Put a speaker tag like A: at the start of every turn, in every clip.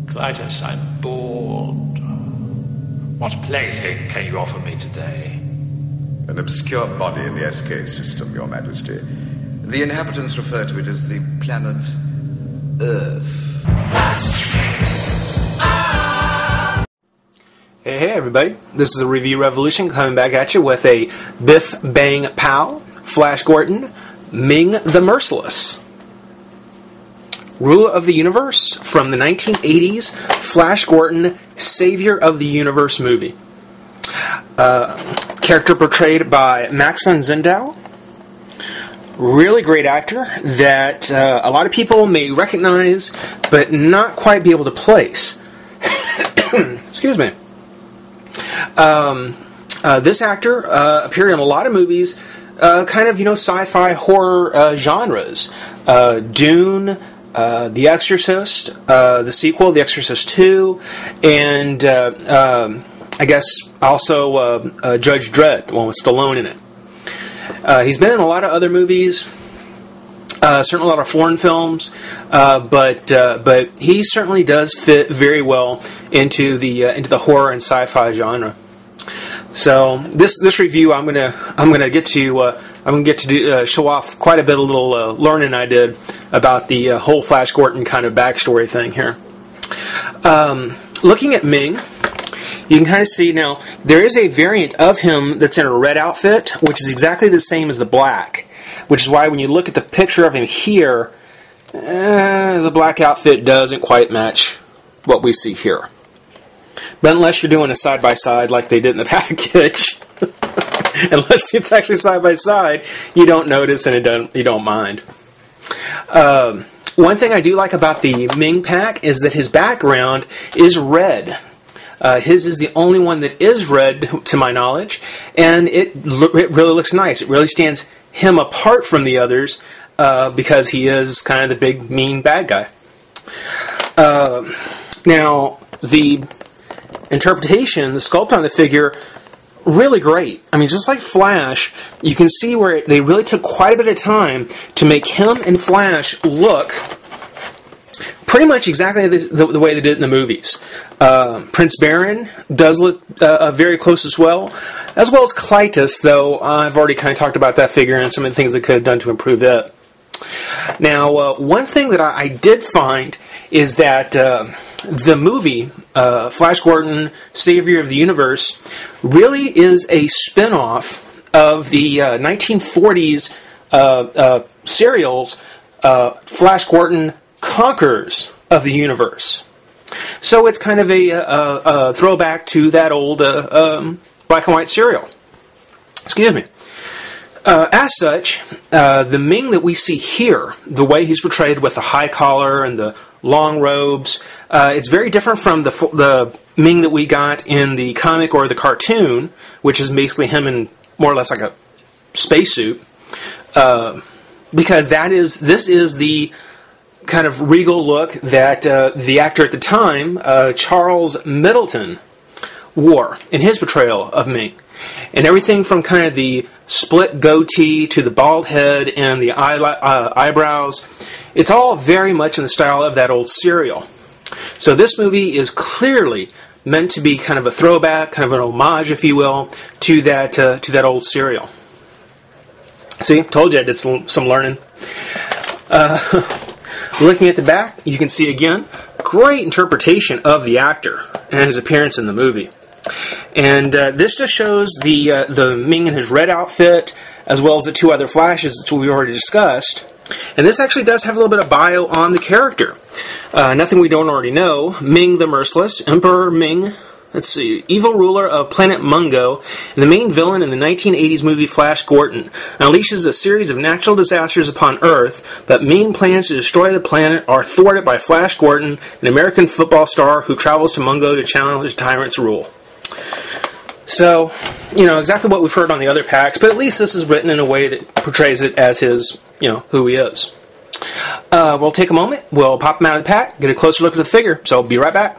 A: Clytus, I'm bored. What plaything can you offer me today?
B: An obscure body in the SK system, Your Majesty. The inhabitants refer to it as the planet Earth.
C: Hey everybody, this is a Review Revolution coming back at you with a Biff Bang Pow, Flash Gordon, Ming the Merciless. Ruler of the Universe from the 1980s Flash Gordon Savior of the Universe movie. Character portrayed by Max von Sydow. Really great actor that a lot of people may recognize but not quite be able to place. Excuse me. This actor appeared in a lot of movies, kind of, sci-fi horror genres. Dune, The Exorcist, the sequel, The Exorcist 2, and I guess also Judge Dredd, the one with Stallone in it. He's been in a lot of other movies, certainly a lot of foreign films, but he certainly does fit very well into the horror and sci-fi genre. So this review, I'm gonna get to show off quite a bit of little learning I did about the whole Flash Gordon kind of backstory thing here. Looking at Ming, you can kind of see now there is a variant of him that's in a red outfit, which is exactly the same as the black. Which is why when you look at the picture of him here, the black outfit doesn't quite match what we see here. But unless you're doing a side-by-side like they did in the package, unless it's actually side-by-side, you don't notice and you don't mind. One thing I do like about the Ming pack is that his background is red. His is the only one that is red, to my knowledge, and it really looks nice. It really stands him apart from the others because he is kind of the big, mean, bad guy. Now, the interpretation, the sculpt on the figure, really great. I mean, just like Flash, you can see where they really took quite a bit of time to make him and Flash look pretty much exactly the way they did in the movies. Prince Baron does look very close as well as Clytus, though I've already kind of talked about that figure and some of the things they could have done to improve it. Now, one thing that I did find is that the movie, Flash Gordon, Savior of the Universe, really is a spin-off of the 1940s serials Flash Gordon Conquerors of the Universe. So it's kind of a throwback to that old black and white serial. Excuse me. As such, the Ming that we see here, the way he's portrayed with the high collar and the long robes, it's very different from the Ming that we got in the comic or the cartoon, which is basically him in more or less like a spacesuit, because this is the kind of regal look that the actor at the time, Charles Middleton, wore in his portrayal of Ming. And everything from kind of the split goatee to the bald head and the eyebrows, it's all very much in the style of that old serial. So this movie is clearly meant to be kind of a throwback, kind of an homage, if you will, to that old serial. See, told you I did some learning. Looking at the back, you can see again, great interpretation of the actor and his appearance in the movie. And this just shows the Ming in his red outfit, as well as the two other Flashes that we already discussed. And this actually does have a little bit of bio on the character. Nothing we don't already know. Ming the Merciless, Emperor Ming, let's see, evil ruler of planet Mungo, and the main villain in the 1980s movie Flash Gordon, unleashes a series of natural disasters upon Earth, but Ming plans to destroy the planet are thwarted by Flash Gordon, an American football star who travels to Mungo to challenge the tyrant's rule. So, exactly what we've heard on the other packs, but at least this is written in a way that portrays it as his, who he is. We'll take a moment, we'll pop him out of the pack, get a closer look at the figure, so be right back.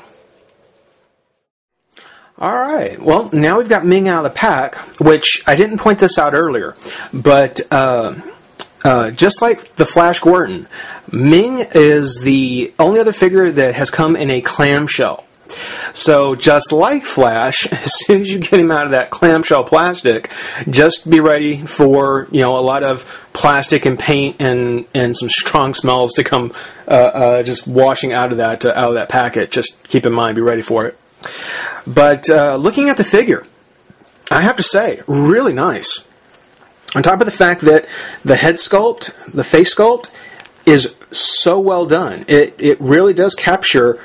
C: Alright, well, now we've got Ming out of the pack, which I didn't point this out earlier, but just like the Flash Gordon, Ming is the only other figure that has come in a clamshell. So just like Flash, as soon as you get him out of that clamshell plastic, just be ready for a lot of plastic and paint and some strong smells to come just washing out of that packet. Just keep in mind, be ready for it. But looking at the figure, I have to say, really nice. On top of the fact that the head sculpt, the face sculpt, is so well done. It really does capture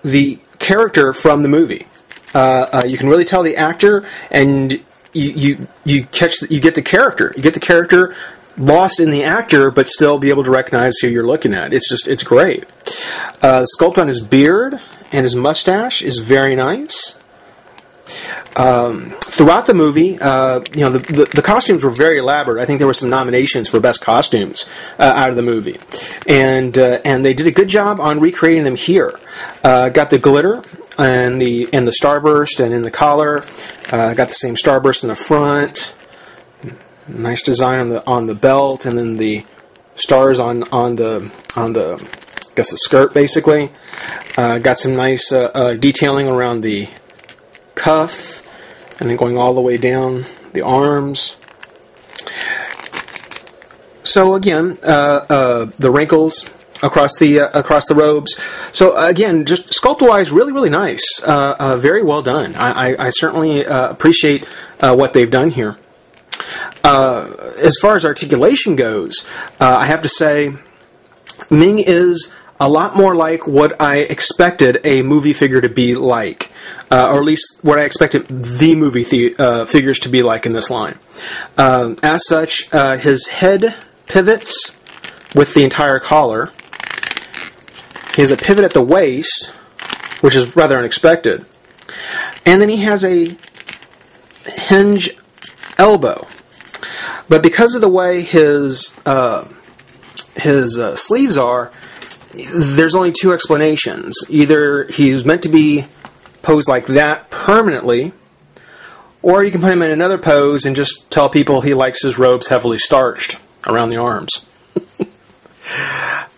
C: the character from the movie. You can really tell the actor, and you get the character. You get the character lost in the actor, but still be able to recognize who you're looking at. It's great. The sculpt on his beard and his mustache is very nice. Throughout the movie, the costumes were very elaborate. I think there were some nominations for best costumes out of the movie, and they did a good job on recreating them here. Got the glitter and the starburst and in the collar. Got the same starburst in the front. Nice design on the belt, and then the stars on the I guess the skirt basically. Got some nice detailing around the cuff, and then going all the way down the arms. So again, the wrinkles across the robes. So again, just sculpt-wise, really, really nice. Very well done. I certainly appreciate what they've done here. As far as articulation goes, I have to say, Ming is a lot more like what I expected a movie figure to be like. Or at least what I expected the movie figures to be like in this line. As such, his head pivots with the entire collar. He has a pivot at the waist, which is rather unexpected. And then he has a hinge elbow. But because of the way his sleeves are, there's only two explanations. Either he's meant to be posed like that permanently, or you can put him in another pose and just tell people he likes his robes heavily starched around the arms.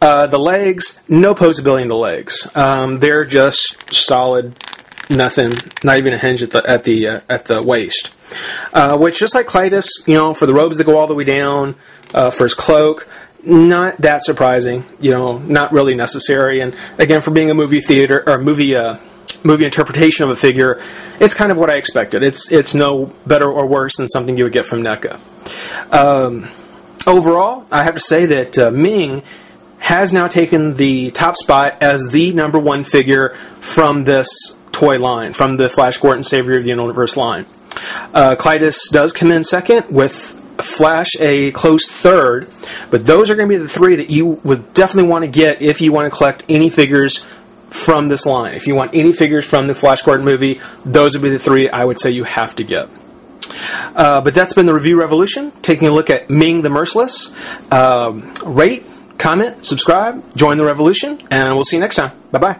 C: The legs, no posability in the legs. They're just solid, nothing, not even a hinge at the waist. Which, just like Clytus, for the robes that go all the way down, for his cloak, not that surprising. Not really necessary. And again, for being a movie theater or movie interpretation of a figure, it's kind of what I expected. It's no better or worse than something you would get from NECA. Overall, I have to say that Ming has now taken the top spot as the number one figure from this toy line, from the Flash Gordon Savior of the Universe line. Clytus does come in second, with Flash a close third, but those are going to be the three that you would definitely want to get if you want to collect any figures from this line. If you want any figures from the Flash Gordon movie, those would be the three I would say you have to get. But that's been the Review Revolution, taking a look at Ming the Merciless. Rate, comment, subscribe, join the revolution, and we'll see you next time. Bye-bye.